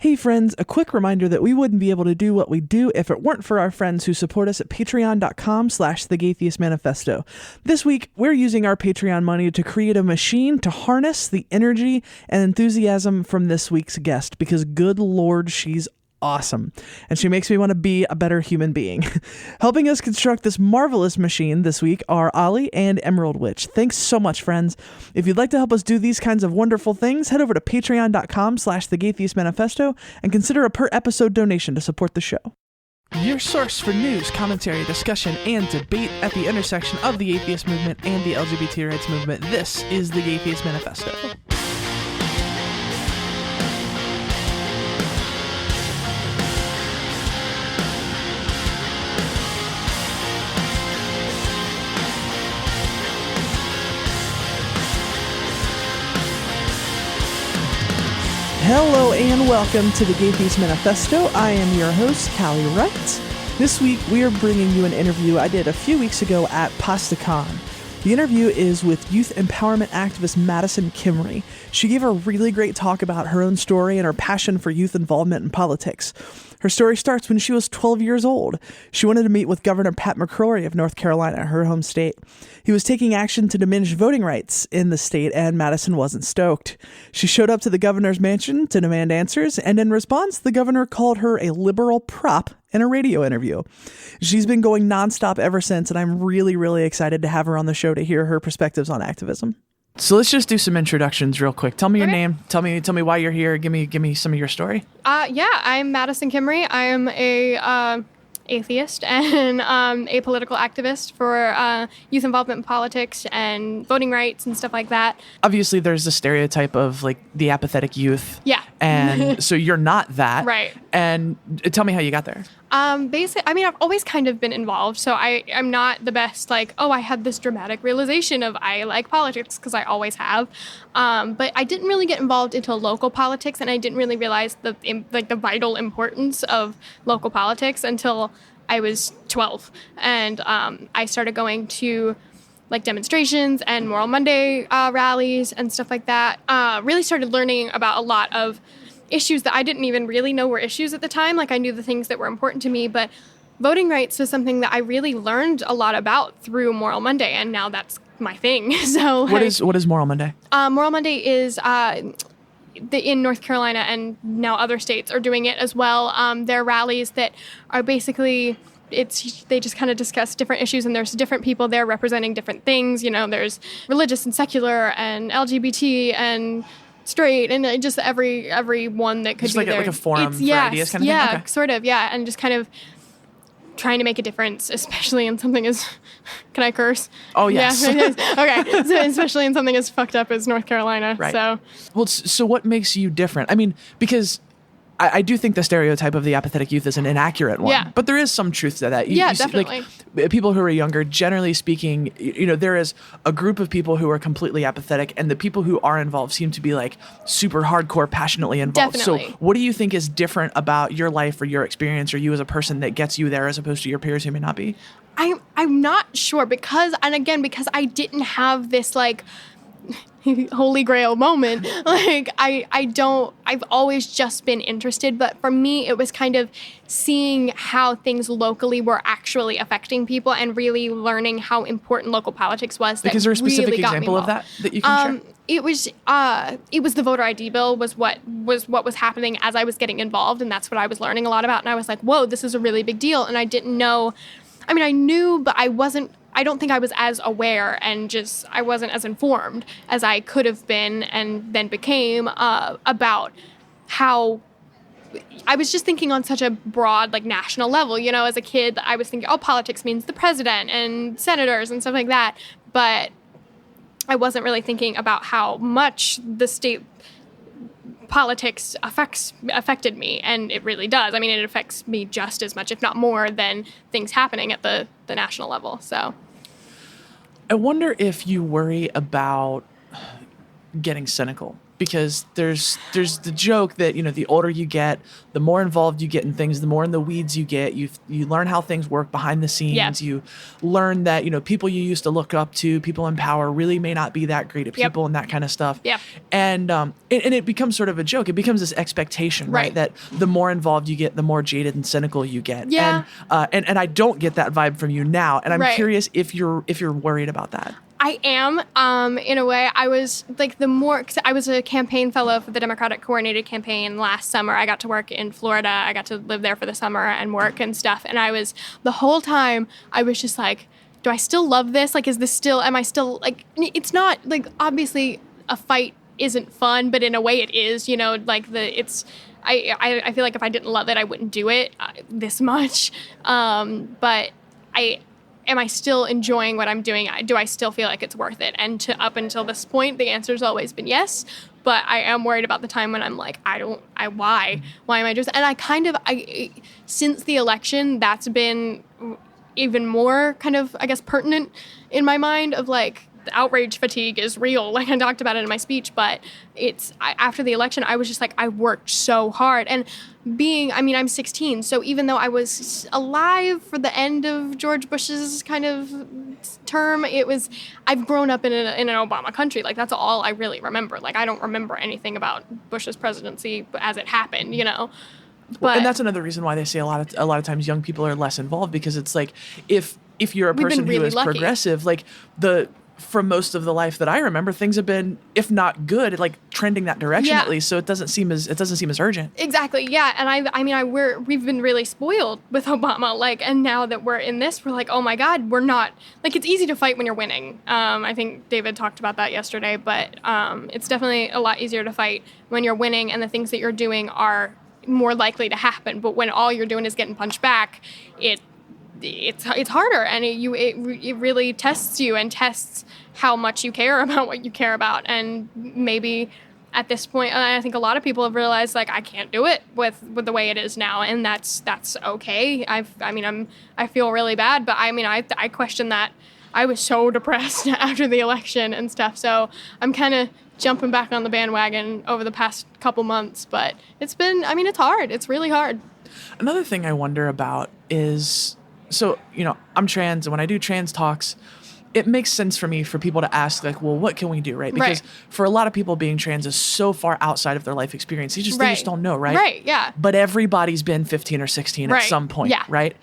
Hey friends, a quick reminder that we wouldn't be able to do what we do if it weren't for our friends who support us at patreon.com/thegaytheistmanifesto. This week, we're using our Patreon money to create a machine to harness the energy and enthusiasm from this week's guest, because good Lord, she's awesome, and she makes me want to be a better human being. Helping us construct this marvelous machine this week are Ollie and Emerald Witch. Thanks so much, friends. If you'd like to help us do these kinds of wonderful things, head over to patreon.com/thegaytheistmanifesto and consider a per episode donation to support the show. Your source for news, commentary, discussion, and debate at the intersection of the atheist movement and the LGBT rights movement. This is the Gaytheist Manifesto. Hello and welcome to the Gaytheist Manifesto. I am your host, Callie Wright. This week we are bringing you an interview I did a few weeks ago at PastaCon. The interview is with youth empowerment activist Madison Kimrey. She gave a really great talk about her own story and her passion for youth involvement in politics. Her story starts when she was 12 years old. She wanted to meet with Governor Pat McCrory of North Carolina, her home state. He was taking action to diminish voting rights in the state, and Madison wasn't stoked. She showed up to the governor's mansion to demand answers, and in response, the governor called her a liberal prop in a radio interview. She's been going nonstop ever since, and I'm really, really excited to have her on the show to hear her perspectives on activism. So let's just do some introductions real quick. Tell me your name. Tell me why you're here. Give me some of your story. I'm Madison Kimrey. I am a atheist and a political activist for youth involvement in politics and voting rights and stuff like that. Obviously, there's the stereotype of like the apathetic youth. Yeah. And so you're not that. Right. And tell me how you got there. Basically, I mean, I've always kind of been involved, so I'm not the best, like, I had this dramatic realization of I like politics, because I always have. But I didn't really get involved into local politics, and I didn't really realize the vital importance of local politics until I was 12. And I started going to like demonstrations and Moral Monday rallies and stuff like that. Really started learning about a lot of issues that I didn't even really know were issues at the time. Like, I knew the things that were important to me, but voting rights was something that I really learned a lot about through Moral Monday, and now that's my thing. So what is Moral Monday? Moral Monday is in North Carolina, and now other states are doing it as well. They're rallies that are basically, they just kind of discuss different issues, and there's different people there representing different things. You know, there's religious and secular and LGBT and straight, and just every one that could just be there. Like a forum for ideas kind of thing? Yeah, okay. Sort of, yeah, and just kind of trying to make a difference, especially in something as, can I curse? Oh, yes. Yeah, okay, so especially in something as fucked up as North Carolina. Right. So what makes you different? I mean, because I do think the stereotype of the apathetic youth is an inaccurate one, yeah, but there is some truth to that. You definitely. Like, people who are younger, generally speaking, there is a group of people who are completely apathetic, and the people who are involved seem to be like super hardcore, passionately involved. Definitely. So what do you think is different about your life or your experience or you as a person that gets you there as opposed to your peers who may not be? I'm not sure, because I didn't have this like holy grail moment. Like, I've always just been interested, but for me it was kind of seeing how things locally were actually affecting people and really learning how important local politics was. Like, is there a specific example of that you can share? It was the voter ID bill was what was happening as I was getting involved, and that's what I was learning a lot about, and I was like, whoa, this is a really big deal. And I didn't know, I mean, I knew, but I don't think I was as aware, and just I wasn't as informed as I could have been and then became about how I was just thinking on such a broad, like, national level. You know, as a kid, I was thinking, politics means the president and senators and stuff like that. But I wasn't really thinking about how much the state politics affected me, and it really does. I mean, it affects me just as much, if not more, than things happening at the national level. So I wonder if you worry about getting cynical, because there's the joke that, the older you get, the more involved you get in things, the more in the weeds you get. You learn how things work behind the scenes. Yeah. You learn that, people you used to look up to, people in power, really may not be that great at people and that kind of stuff. Yeah. And it becomes sort of a joke. It becomes this expectation, right? That the more involved you get, the more jaded and cynical you get. Yeah. And I don't get that vibe from you now. And I'm Right. curious if you're worried about that. I am, in a way. I was like cause I was a campaign fellow for the Democratic Coordinated Campaign last summer. I got to work in Florida. I got to live there for the summer and work and stuff. And the whole time I was just like, do I still love this? Like, am I still like, it's not like, obviously a fight isn't fun, but in a way it is, like I feel like if I didn't love it, I wouldn't do it this much. But am I still enjoying what I'm doing? Do I still feel like it's worth it? And up until this point, the answer's always been yes. But I am worried about the time when I'm like, why am I just? And since the election, that's been even more kind of, I guess, pertinent in my mind of like, the outrage fatigue is real. Like I talked about it in my speech, but after the election, I was just like, I worked so hard. And I'm 16. So even though I was alive for the end of George Bush's kind of term, I've grown up in an Obama country. Like that's all I really remember. Like I don't remember anything about Bush's presidency as it happened, But, and that's another reason why they say a lot of times young people are less involved, because it's like, if you're a person really who is lucky. Progressive, like for most of the life that I remember, things have been, if not good, like trending that direction at least. So it doesn't seem as urgent. Exactly. Yeah. And we've been really spoiled with Obama. Like, and now that we're in this, we're like, oh my God, we're not like, it's easy to fight when you're winning. I think David talked about that yesterday, but it's definitely a lot easier to fight when you're winning and the things that you're doing are more likely to happen. But when all you're doing is getting punched back, it's harder, and it really tests you and tests how much you care about what you care about. And maybe at this point, I think a lot of people have realized like I can't do it with the way it is now, and that's okay. I feel really bad, but I question that. I was so depressed after the election and stuff, so I'm kind of jumping back on the bandwagon over the past couple months. But it's hard. It's really hard. Another thing I wonder about is, so, I'm trans, and when I do trans talks, it makes sense for me for people to ask, like, well, what can we do, right? Because for a lot of people, being trans is so far outside of their life experience. They just don't know, right? Right, yeah. But everybody's been 15 or 16 at some point, right?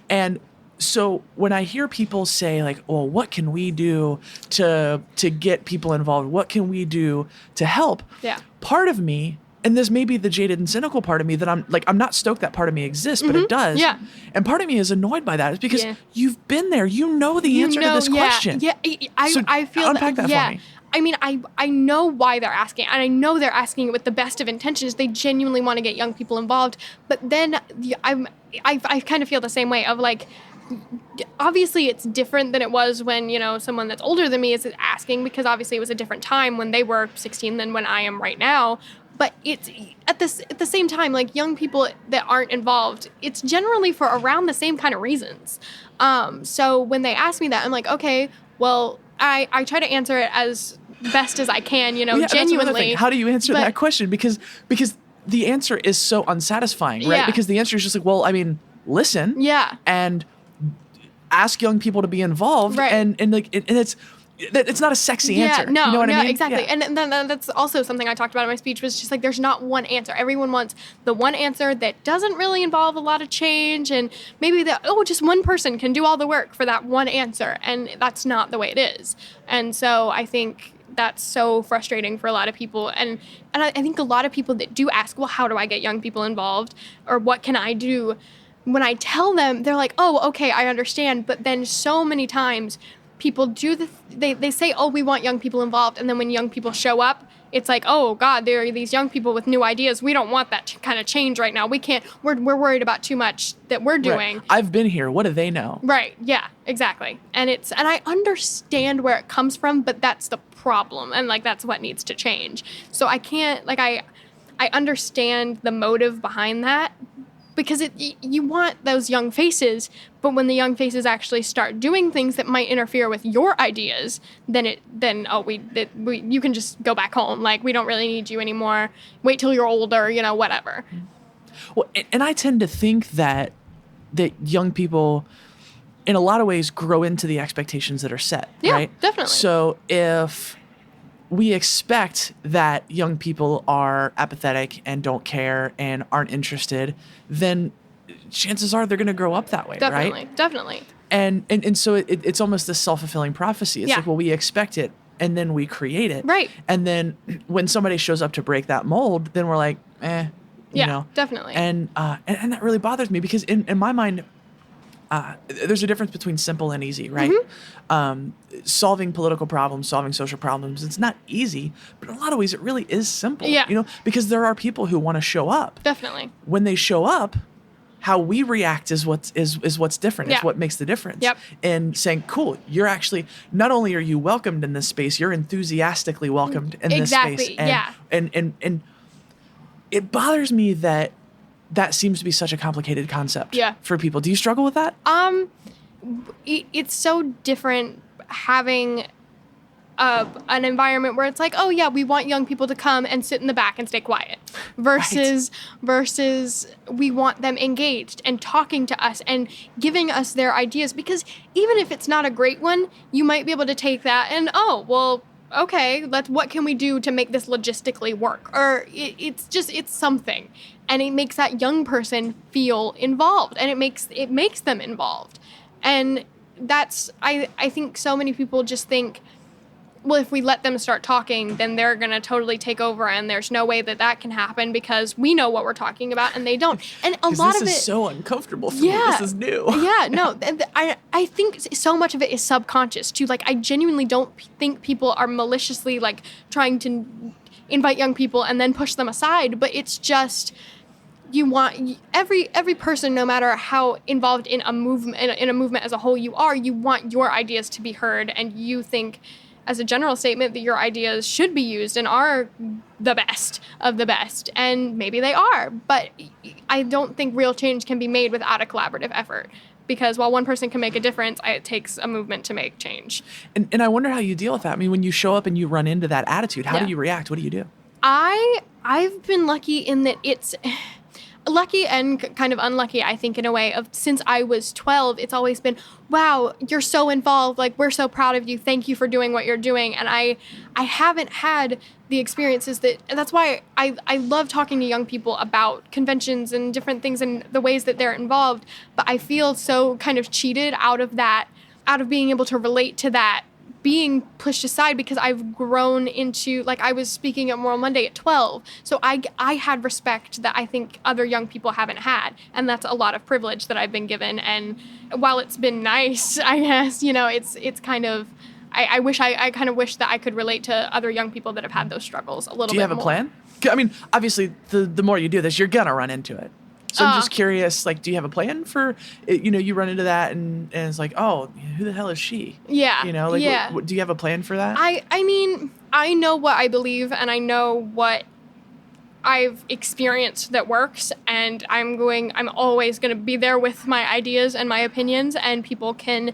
And so when I hear people say, like, well, what can we do to get people involved? What can we do to help? Yeah. Part of me, and this may be the jaded and cynical part of me, that I'm not stoked that part of me exists, but it does. Yeah. And part of me is annoyed by that. It's because you've been there. You know the answer to this question. Yeah. I feel unpack that for me. I know why they're asking, and I know they're asking it with the best of intentions. They genuinely want to get young people involved. But then I kind of feel the same way of like, obviously it's different than it was when, someone that's older than me is asking, because obviously it was a different time when they were 16 than when I am right now. But it's at the same time, like young people that aren't involved, it's generally for around the same kind of reasons. So when they ask me that, I'm like, okay, well, I try to answer it as best as I can, genuinely. How do you answer that question? Because the answer is so unsatisfying, right? Because the answer is just like, well, listen. Yeah. And ask young people to be involved. Right. And it's not a sexy answer. No, you know what I mean? Exactly. Yeah. And then that's also something I talked about in my speech, was just like, there's not one answer. Everyone wants the one answer that doesn't really involve a lot of change, and maybe just one person can do all the work for that one answer. And that's not the way it is. And so I think that's so frustrating for a lot of people. And I think a lot of people that do ask, well, how do I get young people involved? Or what can I do? When I tell them, they're like, oh, okay, I understand. But then so many times people they say, oh, we want young people involved. And then when young people show up, it's like, oh God, there are these young people with new ideas. We don't want that kind of change right now. We can't, we're worried about too much that we're doing. Right. I've been here. What do they know? Right. Yeah, exactly. And I understand where it comes from, but that's the problem. And like, that's what needs to change. So I can't, like, I understand the motive behind that, because you want those young faces, but when the young faces actually start doing things that might interfere with your ideas, then you can just go back home. Like, we don't really need you anymore. Wait till you're older, whatever. Well, and I tend to think that young people, in a lot of ways, grow into the expectations that are set, right? Yeah, definitely. So if we expect that young people are apathetic and don't care and aren't interested, then chances are they're going to grow up that way, right? Definitely. And so it's almost this self-fulfilling prophecy. It's like, well, we expect it and then we create it. Right. And then when somebody shows up to break that mold, then we're like, you know. Definitely. And that really bothers me because in my mind, there's a difference between simple and easy, right? Solving political problems, solving social problems, it's not easy, but in a lot of ways it really is simple, because there are people who want to show up. Definitely. When they show up, how we react is what's different. It's what makes the difference. Yep. And saying, cool, you're actually, not only are you welcomed in this space, you're enthusiastically welcomed in this space. And it bothers me that seems to be such a complicated concept for people. Do you struggle with that? It's so different having an environment where it's like, oh yeah, we want young people to come and sit in the back and stay quiet, versus we want them engaged and talking to us and giving us their ideas, because even if it's not a great one, you might be able to take that and, oh, well, okay, what can we do to make this logistically work? Or it's something. And it makes that young person feel involved, and it makes them involved. And that's, I think so many people just think, well, if we let them start talking, then they're going to totally take over, and there's no way that can happen because we know what we're talking about and they don't. And a lot of it... This is so uncomfortable for me. This is new. Yeah, no. I think so much of it is subconscious, too. Like, I genuinely don't think people are maliciously, like, trying to invite young people and then push them aside, but it's just... You want every person, no matter how involved in a movement as a whole you are, you want your ideas to be heard, and you think, as a general statement, that your ideas should be used and are the best of the best, and maybe they are, but I don't think real change can be made without a collaborative effort, because while one person can make a difference, it takes a movement to make change. And I wonder how you deal with that. I mean, when you show up and you run into that attitude, how do you react? What do you do? I've been lucky in that it's... lucky and kind of unlucky, I think, in a way, of since I was 12, it's always been, wow, you're so involved. Like, we're so proud of you. Thank you for doing what you're doing. And I haven't had the experiences that's why I love talking to young people about conventions and different things and the ways that they're involved. But I feel so kind of cheated out of being able to relate to that being pushed aside, because I've grown into, like, I was speaking at Moral Monday at 12. So I had respect that I think other young people haven't had. And that's a lot of privilege that I've been given. And while it's been nice, I guess, it's kind of, I kind of wish that I could relate to other young people that have had those struggles a little bit more. Do you have a plan? I mean, obviously, the more you do this, you're going to run into it. So I'm just curious, like, do you have a plan for, you run into that and it's like, oh, who the hell is she? Yeah. Do you have a plan for that? I mean, I know what I believe and I know what I've experienced that works, and I'm always going to be there with my ideas and my opinions, and people can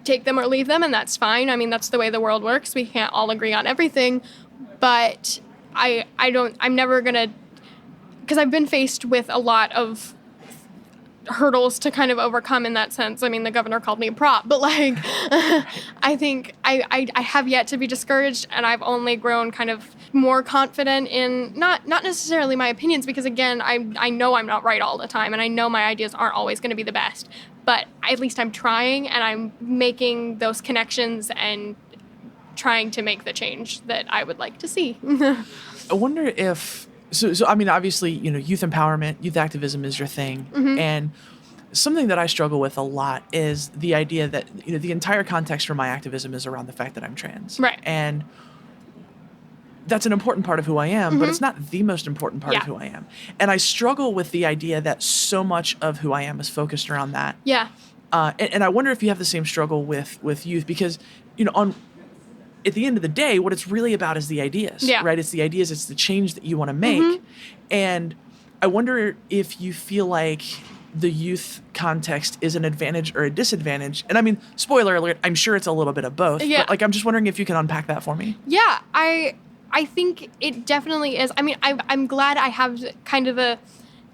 take them or leave them, and that's fine. I mean, that's the way the world works. We can't all agree on everything, but I'm never going to, because I've been faced with a lot of hurdles to kind of overcome in that sense. I mean, the governor called me a prop, but like, I think I have yet to be discouraged, and I've only grown kind of more confident in not necessarily my opinions, because again, I know I'm not right all the time, and I know my ideas aren't always going to be the best, but at least I'm trying, and I'm making those connections and trying to make the change that I would like to see. I wonder if, so I mean, obviously, youth empowerment, youth activism is your thing. Mm-hmm. And something that I struggle with a lot is the idea that, the entire context for my activism is around the fact that I'm trans. Right. And that's an important part of who I am, but it's not the most important part of who I am. And I struggle with the idea that so much of who I am is focused around that. Yeah. And I wonder if you have the same struggle with youth, because, at the end of the day, what it's really about is the ideas, right? It's the ideas, it's the change that you want to make. Mm-hmm. And I wonder if you feel like the youth context is an advantage or a disadvantage. And I mean, spoiler alert, I'm sure it's a little bit of both. Yeah. But like, I'm just wondering if you can unpack that for me. Yeah, I think it definitely is. I mean, I'm glad I have kind of a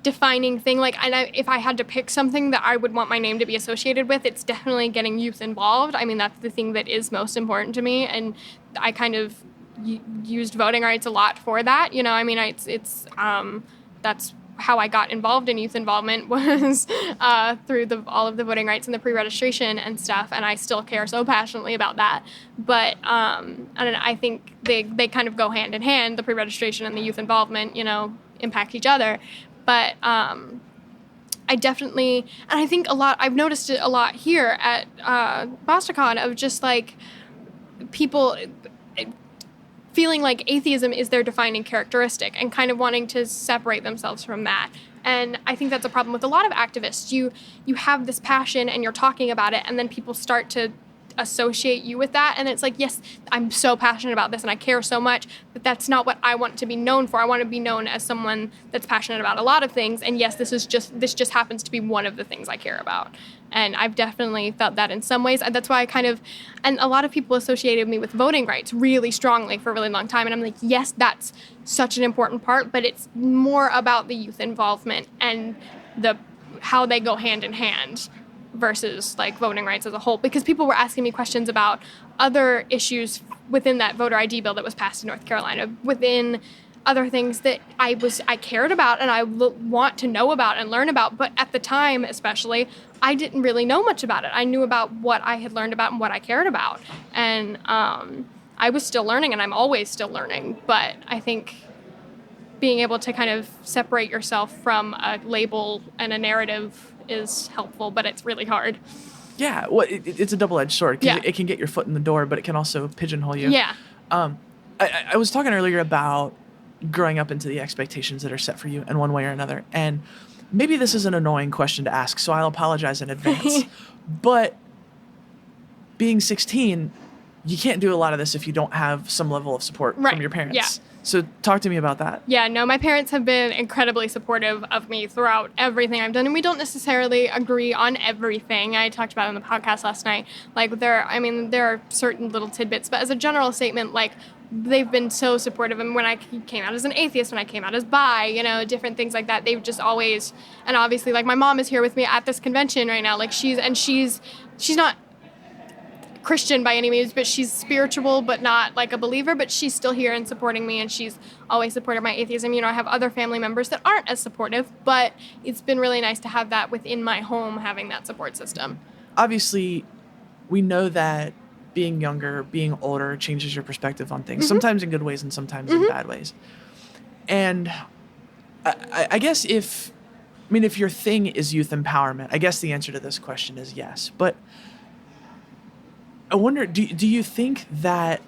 defining thing. Like, if I had to pick something that I would want my name to be associated with, it's definitely getting youth involved. I mean, that's the thing that is most important to me, and I kind of used voting rights a lot for that. You know, I mean, that's how I got involved in youth involvement was through all of the voting rights and the pre-registration and stuff, and I still care so passionately about that. But I think they kind of go hand in hand. The pre-registration and the youth involvement, you know, impact each other. But I definitely, and I think I've noticed it a lot here at BostonCon of just like people feeling like atheism is their defining characteristic and kind of wanting to separate themselves from that. And I think that's a problem with a lot of activists. You have this passion and you're talking about it, and then people start to associate you with that, and it's like, yes, I'm so passionate about this and I care so much, but that's not what I want to be known for. I want to be known as someone that's passionate about a lot of things, and yes, this just happens to be one of the things I care about. And I've definitely felt that in some ways. And that's why and a lot of people associated me with voting rights really strongly for a really long time. And I'm like, yes, that's such an important part, but it's more about the youth involvement and how they go hand in hand versus like voting rights as a whole. Because people were asking me questions about other issues within that voter ID bill that was passed in North Carolina, within other things that I cared about and I want to know about and learn about. But at the time, especially, I didn't really know much about it. I knew about what I had learned about and what I cared about. And I was still learning, and I'm always still learning. But I think being able to kind of separate yourself from a label and a narrative is helpful, but it's really hard. Yeah, well, it's a double-edged sword. Yeah. It can get your foot in the door, but it can also pigeonhole you. Yeah. I was talking earlier about growing up into the expectations that are set for you in one way or another. And maybe this is an annoying question to ask, so I'll apologize in advance. But being 16, you can't do a lot of this if you don't have some level of support from your parents. Yeah. So talk to me about that. Yeah, no, my parents have been incredibly supportive of me throughout everything I've done, and we don't necessarily agree on everything. I talked about it on the podcast last night. Like, there are certain little tidbits, but as a general statement, like, they've been so supportive. And when I came out as an atheist, when I came out as bi, you know, different things like that, they've just always, and obviously, like, my mom is here with me at this convention right now. Like, she's not Christian by any means, but she's spiritual, but not like a believer, but she's still here and supporting me, and she's always supported my atheism. You know, I have other family members that aren't as supportive, but it's been really nice to have that within my home, having that support system. Obviously, we know that being younger, being older changes your perspective on things, sometimes in good ways and sometimes in bad ways. And I guess if your thing is youth empowerment, I guess the answer to this question is yes. But I wonder, do you think that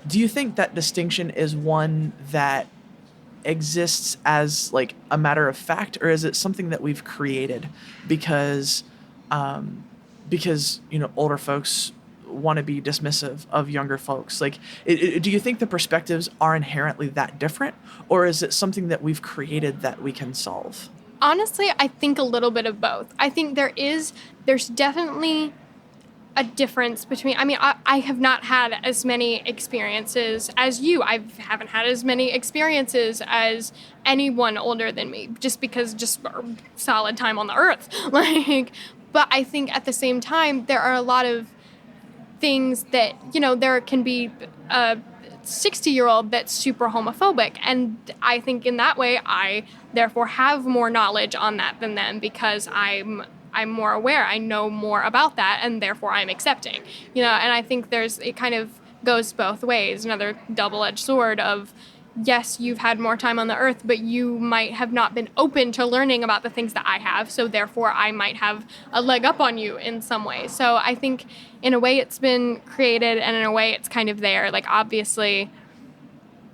distinction is one that exists as like a matter of fact, or is it something that we've created because you know, older folks want to be dismissive of younger folks? Like, do you think the perspectives are inherently that different, or is it something that we've created that we can solve? Honestly, I think a little bit of both. I think there's definitely a difference between, I have not had as many experiences as you. I haven't had as many experiences as anyone older than me, just because solid time on the earth. But I think at the same time, there are a lot of things that, you know, there can be a 60-year-old that's super homophobic. And I think in that way, I therefore have more knowledge on that than them, because I'm more aware. I know more about that, and therefore I'm accepting. You know, and I think it kind of goes both ways. Another double-edged sword of, yes, you've had more time on the earth, but you might have not been open to learning about the things that I have, so therefore I might have a leg up on you in some way. So I think in a way it's been created, and in a way it's kind of there. Like, obviously,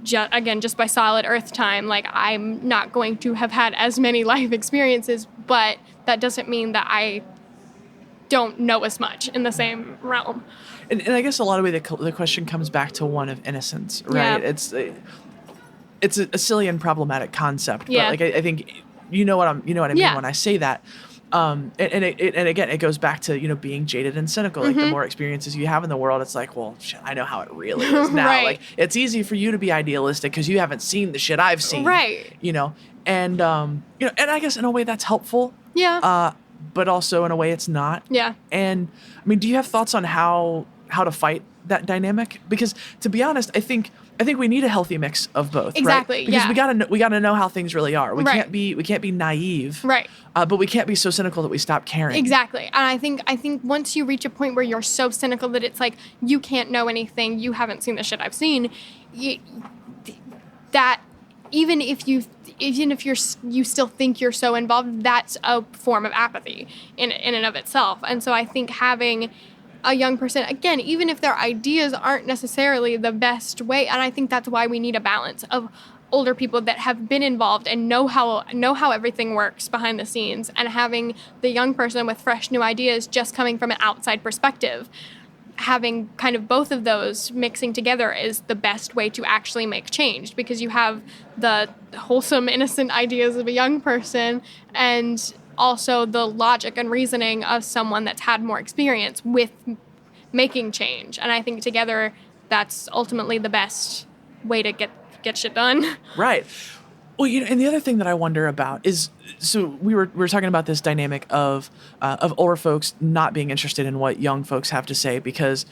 just by solid earth time, like, I'm not going to have had as many life experiences, but that doesn't mean that I don't know as much in the same realm. And I guess a lot of way the question comes back to one of innocence, right? Yeah. It's it's a silly and problematic concept, but Yeah. like I think you know what I mean Yeah. when I say that. And again, it goes back to, being jaded and cynical. Like the more experiences you have in the world, it's like, well, shit, I know how it really is now. Right. Like it's easy for you to be idealistic because you haven't seen the shit I've seen. Right. And and I guess in a way that's helpful. Yeah. But also in a way it's not. Yeah. And I mean, do you have thoughts on how to fight that dynamic? Because to be honest, I think we need a healthy mix of both. Exactly. Right? Because yeah. we gotta know how things really are. We Right. can't be naive. Right. But we can't be so cynical that we stop caring. Exactly. And I think once you reach a point where you're so cynical that it's like you can't know anything, you haven't seen the shit I've seen, that even if you still think you're so involved, that's a form of apathy in and of itself. And so I think having a young person, again, even if their ideas aren't necessarily the best way, and I think that's why we need a balance of older people that have been involved and know how everything works behind the scenes, and having the young person with fresh new ideas just coming from an outside perspective. Having kind of both of those mixing together is the best way to actually make change, because you have the wholesome, innocent ideas of a young person and also the logic and reasoning of someone that's had more experience with making change. And I think together that's ultimately the best way to get shit done. Right. Well, and the other thing that I wonder about is, so we were talking about this dynamic of older folks not being interested in what young folks have to say because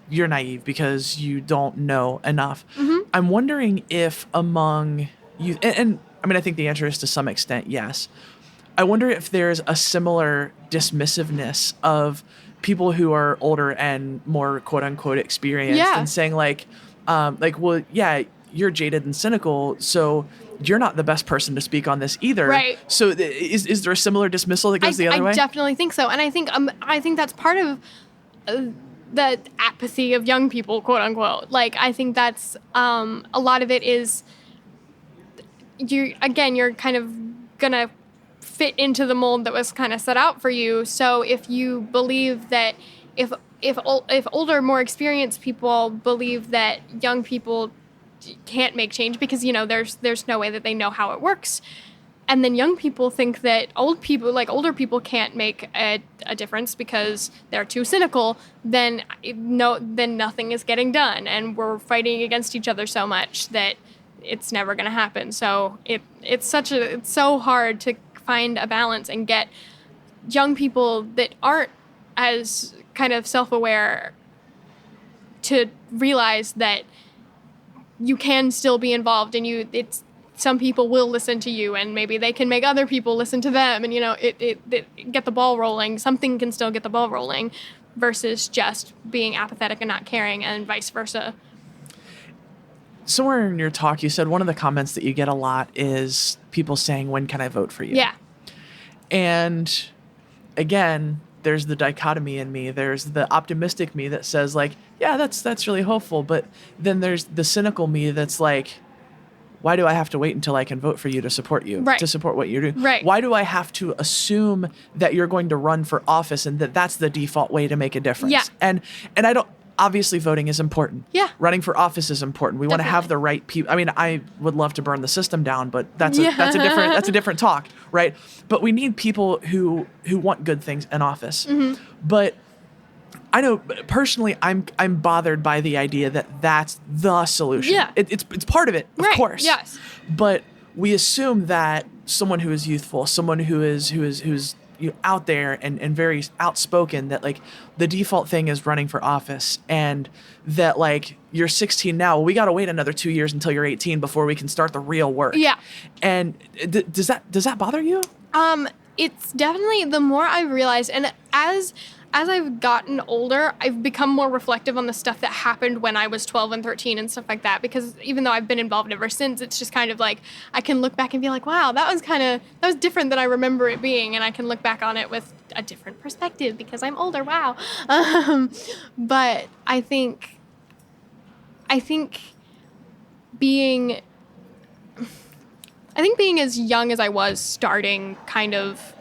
you're naive, because you don't know enough. Mm-hmm. I'm wondering if among you, and I mean, I think the answer is to some extent yes. I wonder if there's a similar dismissiveness of people who are older and more quote unquote experienced, and saying well, yeah, you're jaded and cynical, so you're not the best person to speak on this either. Right. So is there a similar dismissal that goes the other way? I definitely think so. And I think that's part of the apathy of young people, quote unquote. Like, I think that's a lot of it is you're kind of gonna fit into the mold that was kind of set out for you. So if you believe that if older, more experienced people believe that young people can't make change because there's no way that they know how it works, and then young people think that older people can't make a difference because they're too cynical, then nothing is getting done, and we're fighting against each other so much that it's never going to happen. So it's so hard to find a balance and get young people that aren't as kind of self-aware to realize that you can still be involved, and some people will listen to you, and maybe they can make other people listen to them, and get the ball rolling. Something can still get the ball rolling versus just being apathetic and not caring, and vice versa. Somewhere in your talk, you said one of the comments that you get a lot is people saying, "When can I vote for you?" Yeah. And again, there's the dichotomy in me. There's the optimistic me that says like, yeah, that's really hopeful. But then there's the cynical me that's like, why do I have to wait until I can vote for you to support you, right. to support what you're doing? Right. Why do I have to assume that you're going to run for office and that's the default way to make a difference? Yeah. And I don't, obviously voting is important. Yeah. Running for office is important. We want to have the right people. I mean, I would love to burn the system down, but that's a different talk, right? But we need people who want good things in office. Mm-hmm. But I know personally, I'm bothered by the idea that that's the solution. Yeah. It's part of it, of course. Yes. But we assume that someone who is youthful, someone who's out there and very outspoken, that like the default thing is running for office, and that like you're 16 now, we got to wait another 2 years until you're 18 before we can start the real work. Yeah. And does that bother you? It's definitely, the more I've realized, and as I've gotten older, I've become more reflective on the stuff that happened when I was 12 and 13 and stuff like that, because even though I've been involved ever since, it's just kind of like, I can look back and be like, wow, that was different than I remember it being, and I can look back on it with a different perspective because I'm older, wow. But I think being as young as I was starting kind of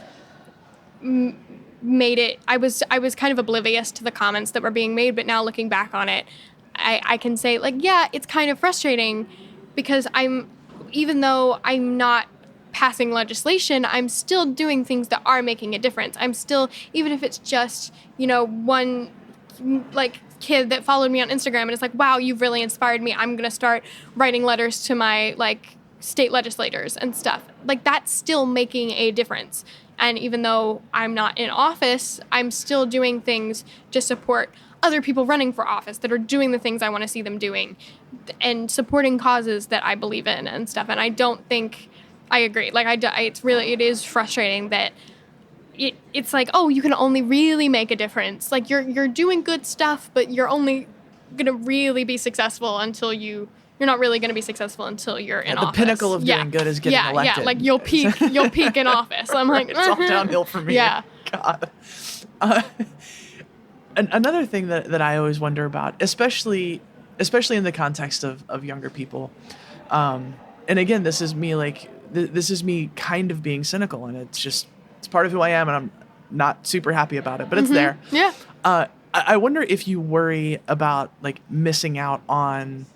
made it, I was kind of oblivious to the comments that were being made, but now looking back on it, I can say like, yeah, it's kind of frustrating because even though I'm not passing legislation, I'm still doing things that are making a difference. I'm still, even if it's just, one like kid that followed me on Instagram and it's like, wow, you've really inspired me. I'm going to start writing letters to my like state legislators and stuff. Like that's still making a difference. And even though I'm not in office, I'm still doing things to support other people running for office that are doing the things I want to see them doing and supporting causes that I believe in and stuff. And I don't think I agree. Like it is frustrating that it's like, oh, you can only really make a difference. Like you're doing good stuff, but you're only going to really be successful until you're not really going to be successful until you're in office. The pinnacle of doing good is getting elected. Yeah, like you'll peak in office. I'm like, it's all downhill for me. Yeah. God. Another thing that I always wonder about, especially in the context of younger people, and again, this is me kind of being cynical, and it's part of who I am, and I'm not super happy about it, but it's there. Yeah. I wonder if you worry about like missing out on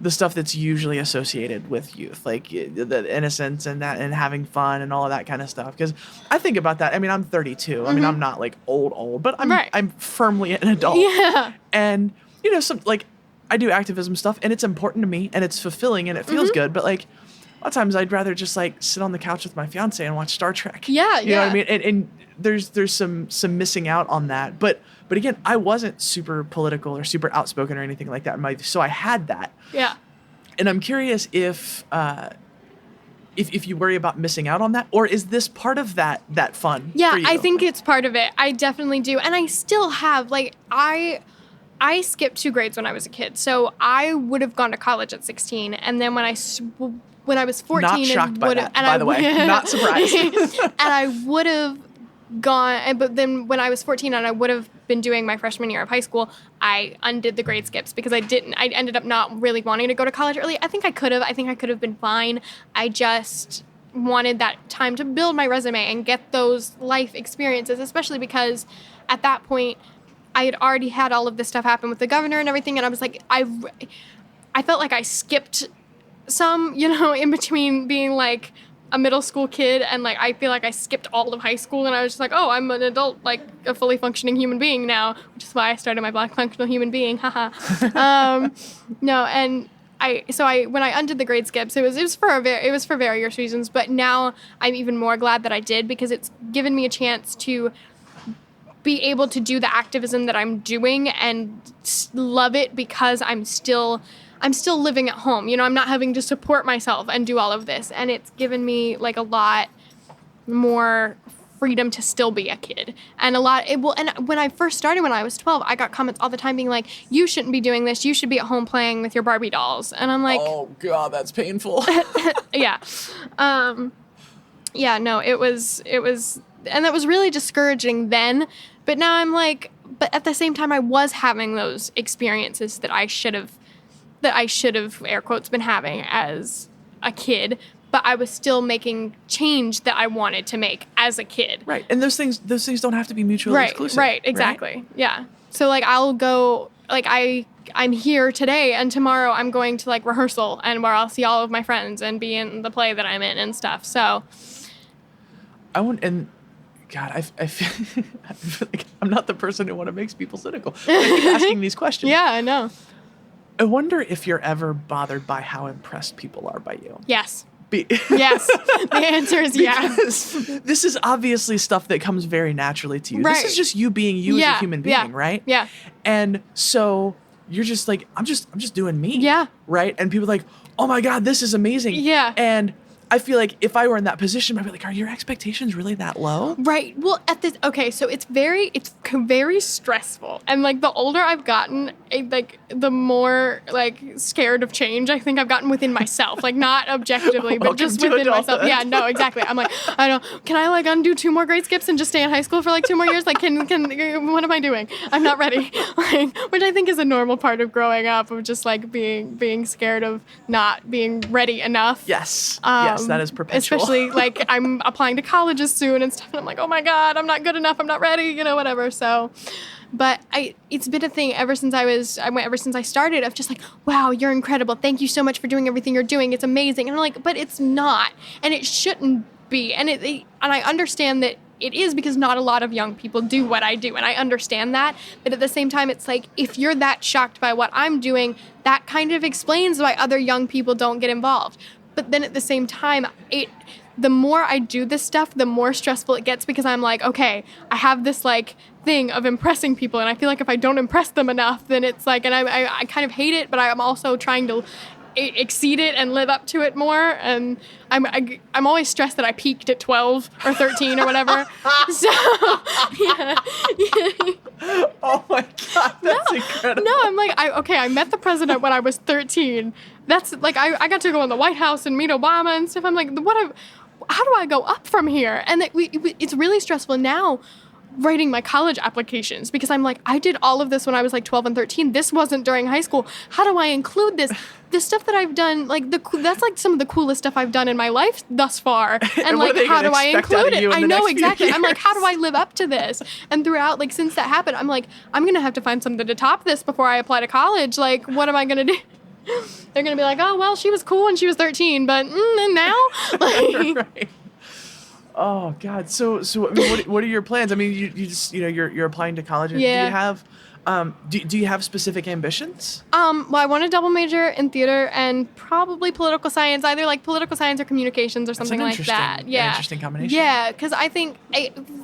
the stuff that's usually associated with youth, like the innocence and that and having fun and all of that kind of stuff. Because I think about that. I mean, I'm 32. I mean, I'm not like old, but I'm firmly an adult. Yeah. And some like I do activism stuff, and it's important to me, and it's fulfilling, and it feels good. But like a lot of times, I'd rather just like sit on the couch with my fiance and watch Star Trek. Yeah, you know what I mean? And there's some missing out on that. But again, I wasn't super political or super outspoken or anything like that. So I had that. Yeah. And I'm curious if you worry about missing out on that, or is this part of that fun? Yeah, for you? I think it's part of it. I definitely do. And I still have, like, I skipped 2 grades when I was a kid. So I would have gone to college at 16. And then when I was 14, not shocked by that, by the way. Not surprised. And I would have gone, but then when I was 14 and I would have been doing my freshman year of high school, I undid the grade skips because I ended up not really wanting to go to college early. I think I could have been fine. I just wanted that time to build my resume and get those life experiences, especially because at that point I had already had all of this stuff happen with the governor and everything. And I was like, I felt like I skipped some, in between being like a middle school kid and like I feel like I skipped all of high school, and I was just like, oh, I'm an adult, like a fully functioning human being now, which is why I started my Black Functional Human Being, haha. No, and when I undid the grade skips, it was for various reasons, but now I'm even more glad that I did, because it's given me a chance to be able to do the activism that I'm doing and love it, because I'm still living at home. I'm not having to support myself and do all of this. And it's given me like a lot more freedom to still be a kid. And and when I first started when I was 12, I got comments all the time being like, you shouldn't be doing this. You should be at home playing with your Barbie dolls. And I'm like, oh God, that's painful. Yeah. Yeah, no, it was, and that was really discouraging then. But now I'm like, but at the same time, I was having those experiences that I should have, air quotes, been having as a kid, but I was still making change that I wanted to make as a kid. Right. And those things don't have to be mutually exclusive. Right, exactly. Right? Yeah. So like I'll go, like I'm here today and tomorrow I'm going to like rehearsal and where I'll see all of my friends and be in the play that I'm in and stuff. So God, I feel like I'm not the person who makes people cynical. I keep asking these questions. Yeah, I know. I wonder if you're ever bothered by how impressed people are by you. Yes. Yes. The answer is yes. This is obviously stuff that comes very naturally to you. Right. This is just you being you as a human being, right? Yeah. And so you're just like, I'm just doing me. Yeah. Right? And people are like, oh my God, this is amazing. Yeah. And I feel like if I were in that position, I'd be like, are your expectations really that low? Right. Well, so it's very stressful. And like the older I've gotten, the more like scared of change I think I've gotten within myself. Like not objectively, but just within myself. Yeah, no, exactly. I'm like, I don't know, can I like undo 2 more grade skips and just stay in high school for like 2 more years? Like can what am I doing? I'm not ready. Like, which I think is a normal part of growing up, of just like being scared of not being ready enough. Yes. Yes, that is perpetual. Especially like I'm applying to colleges soon and stuff. And I'm like, oh my God, I'm not good enough. I'm not ready, whatever. So, but it's been a thing ever since ever since I started of just like, wow, you're incredible. Thank you so much for doing everything you're doing. It's amazing. And I'm like, but it's not, and it shouldn't be. And and I understand that it is because not a lot of young people do what I do. And I understand that. But at the same time, it's like, if you're that shocked by what I'm doing, that kind of explains why other young people don't get involved. But then at the same time, the more I do this stuff, the more stressful it gets because I'm like, okay, I have this like thing of impressing people. And I feel like if I don't impress them enough, then it's like, and I kind of hate it, but I'm also trying to exceed it and live up to it more. And I'm always stressed that I peaked at 12 or 13 or whatever. So, yeah. Oh my God, that's incredible. No, I'm like, I met the president when I was 13. That's like, I got to go in the White House and meet Obama and stuff. I'm like, how do I go up from here? And it's really stressful now writing my college applications because I'm like, I did all of this when I was like 12 and 13. This wasn't during high school. How do I include this? The stuff that I've done, like that's like some of the coolest stuff I've done in my life thus far. And like, how do I include it? I know exactly. I'm like, how do I live up to this? And throughout, like, since that happened, I'm like, I'm going to have to find something to top this before I apply to college. Like, what am I going to do? They're going to be like, oh, well, she was cool when she was 13, but and now? Like, right. Oh God. So I mean, what are your plans? I mean, you just, you're applying to college. Yeah. Do you have, do you have specific ambitions? Well, I want to double major in theater and probably political science, either like political science or communications or something like that. Yeah. Interesting combination. Yeah. Cause I think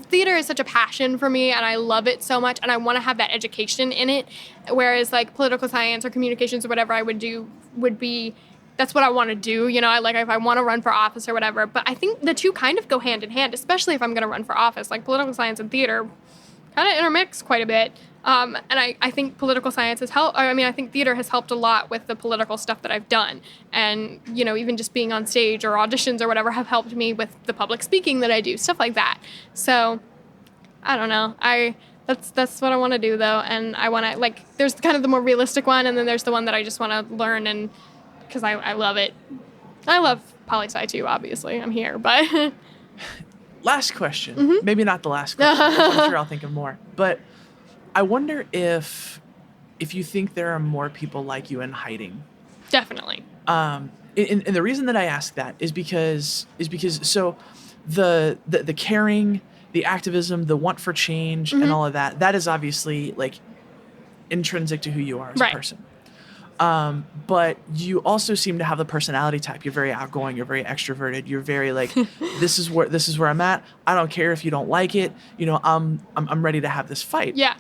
theater is such a passion for me and I love it so much and I want to have that education in it. Whereas like political science or communications or whatever I would do would be, that's what I want to do. I like if I want to run for office or whatever, but I think the two kind of go hand in hand, especially if I'm going to run for office. Like political science and theater kind of intermix quite a bit. And I think political science has helped. I mean, I think theater has helped a lot with the political stuff that I've done. And, even just being on stage or auditions or whatever have helped me with the public speaking that I do, stuff like that. So I don't know. That's what I want to do though. And I want to there's kind of the more realistic one. And then there's the one that I just want to learn and because I love it. I love poli-sci too, obviously. I'm here, but... Last question. Maybe not the last question. I'm sure I'll think of more. But I wonder if you think there are more people like you in hiding. Definitely. And the reason that I ask that is because so the caring, the activism, the want for change, and all of that is obviously like intrinsic to who you are as a person. But you also seem to have the personality type. You're very outgoing. You're very extroverted. You're very like, this is where I'm at. I don't care if you don't like it. I'm ready to have this fight. Yeah.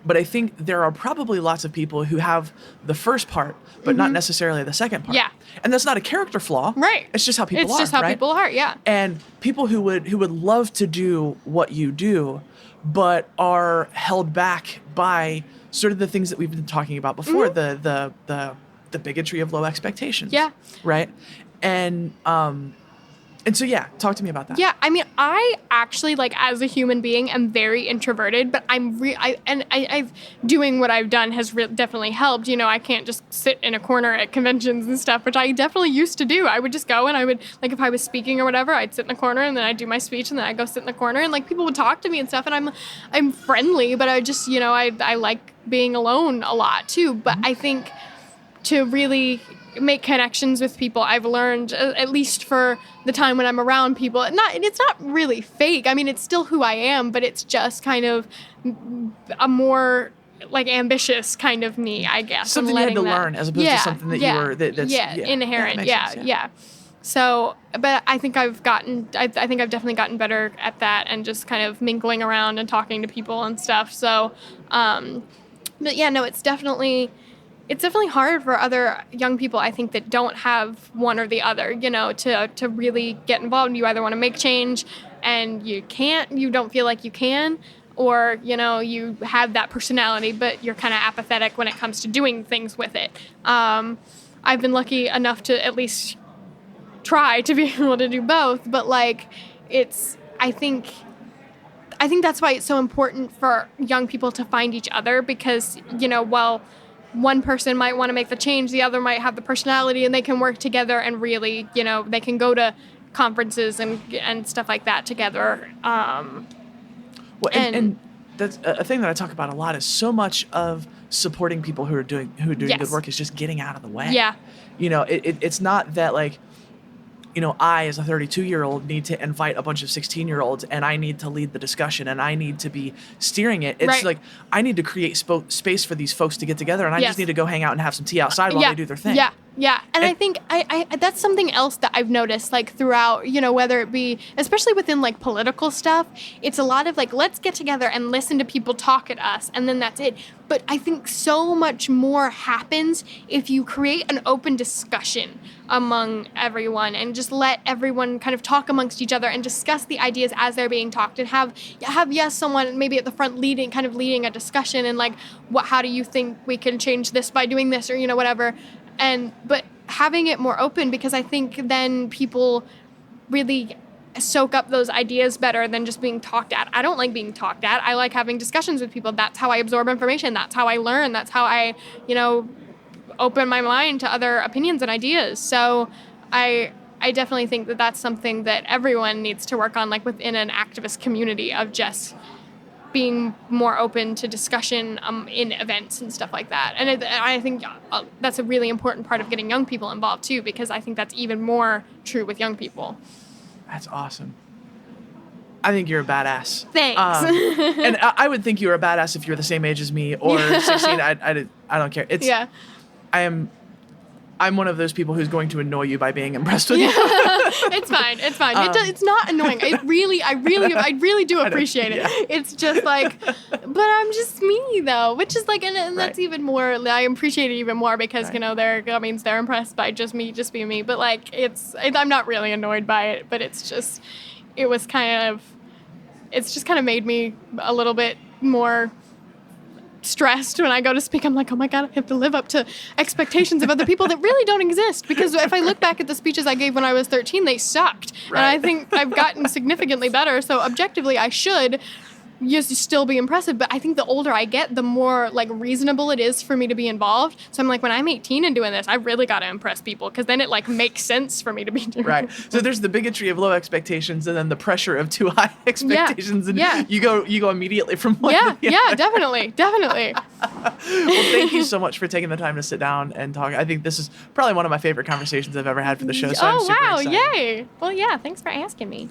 But I think there are probably lots of people who have the first part, but not necessarily the second part. Yeah. And that's not a character flaw. Right. It's just how people are. It's just how people are. Yeah. And people who would love to do what you do, but are held back by sort of the things that we've been talking about before, the bigotry of low expectations. Yeah. Right. And so yeah, talk to me about that. Yeah, I mean, I actually as a human being am very introverted, but I'm doing what I've done has definitely helped. I can't just sit in a corner at conventions and stuff, which I definitely used to do. I would just go and I would if I was speaking or whatever, I'd sit in a corner and then I'd do my speech and then I'd go sit in the corner and people would talk to me and stuff and I'm friendly, but I just I like being alone a lot too. But I think to really make connections with people, I've learned, at least for the time when I'm around people, it's not really fake. I mean, it's still who I am, but it's just kind of a more ambitious kind of me, I guess. Something you had to learn as opposed to something that you were, that's inherent. That makes sense. So, but I think I've definitely gotten better at that and just kind of mingling around and talking to people and stuff. So, but yeah, no, it's definitely hard for other young people, I think, that don't have one or the other, to really get involved. You either want to make change and you don't feel like you can, or, you have that personality, but you're kind of apathetic when it comes to doing things with it. I've been lucky enough to at least try to be able to do both, but I think that's why it's so important for young people to find each other because, while one person might want to make the change, the other might have the personality, and they can work together and really, they can go to conferences and stuff like that together. Well, and that's a thing that I talk about a lot is so much of supporting people who are doing Yes. good work is just getting out of the way. Yeah. You know, it's not that like, you know, I as a 32-year-old need to invite a bunch of 16-year-olds and I need to lead the discussion and I need to be steering it. It's Right. like I need to create space for these folks to get together and I Yes. just need to go hang out and have some tea outside while Yeah. they do their thing. Yeah. Yeah. And I think I that's something else that I've noticed, like throughout, you know, whether it be, especially within like political stuff, it's a lot of like, let's get together and listen to people talk at us and then that's it. But I think so much more happens if you create an open discussion among everyone and just let everyone kind of talk amongst each other and discuss the ideas as they're being talked and have someone maybe at the front leading a discussion and like, how do you think we can change this by doing this, or, you know, whatever. But having it more open, because I think then people really soak up those ideas better than just being talked at. I don't like being talked at. I like having discussions with people. That's how I absorb information. That's how I learn. That's how I, you know, open my mind to other opinions and ideas. So I definitely think that that's something that everyone needs to work on, like within an activist community, of just being more open to discussion in events and stuff like that. And I think that's a really important part of getting young people involved too, because I think that's even more true with young people. That's awesome. I think you're a badass. Thanks. And I would think you were a badass if you were the same age as me or 16. I don't care. I'm one of those people who's going to annoy you by being impressed with you. It's fine. It's fine. It's not annoying. I really do appreciate it. Yeah. It's just like, but I'm just me though, which is like, and that's even more, I appreciate it even more because, you know, they're impressed by just me, just being me. But like, I'm not really annoyed by it, but it's just kind of made me a little bit more stressed when I go to speak. I'm like, oh my God, I have to live up to expectations of other people that really don't exist. Because if I look back at the speeches I gave when I was 13, they sucked. Right. And I think I've gotten significantly better. So objectively, I should still be impressive. But I think the older I get, the more like reasonable it is for me to be involved. So I'm like, when I'm 18 and doing this, I really got to impress people, because then it like makes sense for me to be doing Right. So there's the bigotry of low expectations and then the pressure of too high expectations. Yeah. And you go immediately from one to the other. Yeah, definitely. Well, thank you so much for taking the time to sit down and talk. I think this is probably one of my favorite conversations I've ever had for the show. So I'm super excited. Yay. Well, yeah, thanks for asking me.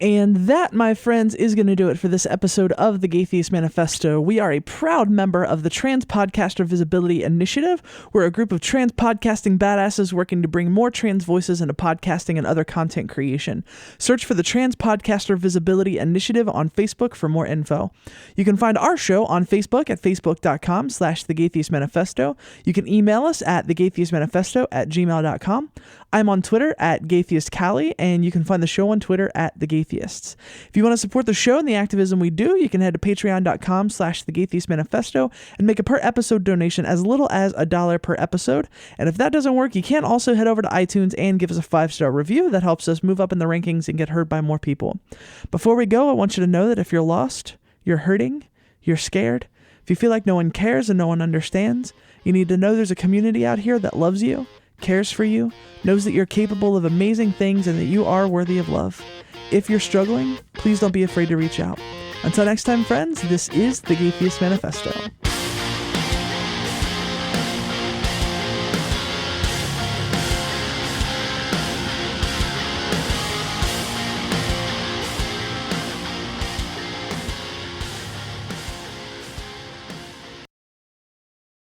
And that, my friends, is going to do it for this episode of the Gaytheist Manifesto. We are a proud member of the Trans Podcaster Visibility Initiative. We're a group of trans podcasting badasses working to bring more trans voices into podcasting and other content creation. Search for the Trans Podcaster Visibility Initiative on Facebook for more info. You can find our show on Facebook at facebook.com/The Gaytheist Manifesto. You can email us at thegaytheistmanifesto@gmail.com. I'm on Twitter at GaytheistCallie, and you can find the show on Twitter at The Gaytheists. If you want to support the show and the activism we do, you can head to patreon.com/The Gaytheist Manifesto and make a per episode donation as little as $1 per episode. And if that doesn't work, you can also head over to iTunes and give us a 5-star review. That helps us move up in the rankings and get heard by more people. Before we go, I want you to know that if you're lost, you're hurting, you're scared, if you feel like no one cares and no one understands, you need to know there's a community out here that loves you, cares for you, knows that you're capable of amazing things, and that you are worthy of love. If you're struggling, please don't be afraid to reach out. Until next time, friends, this is the Gaytheist Manifesto.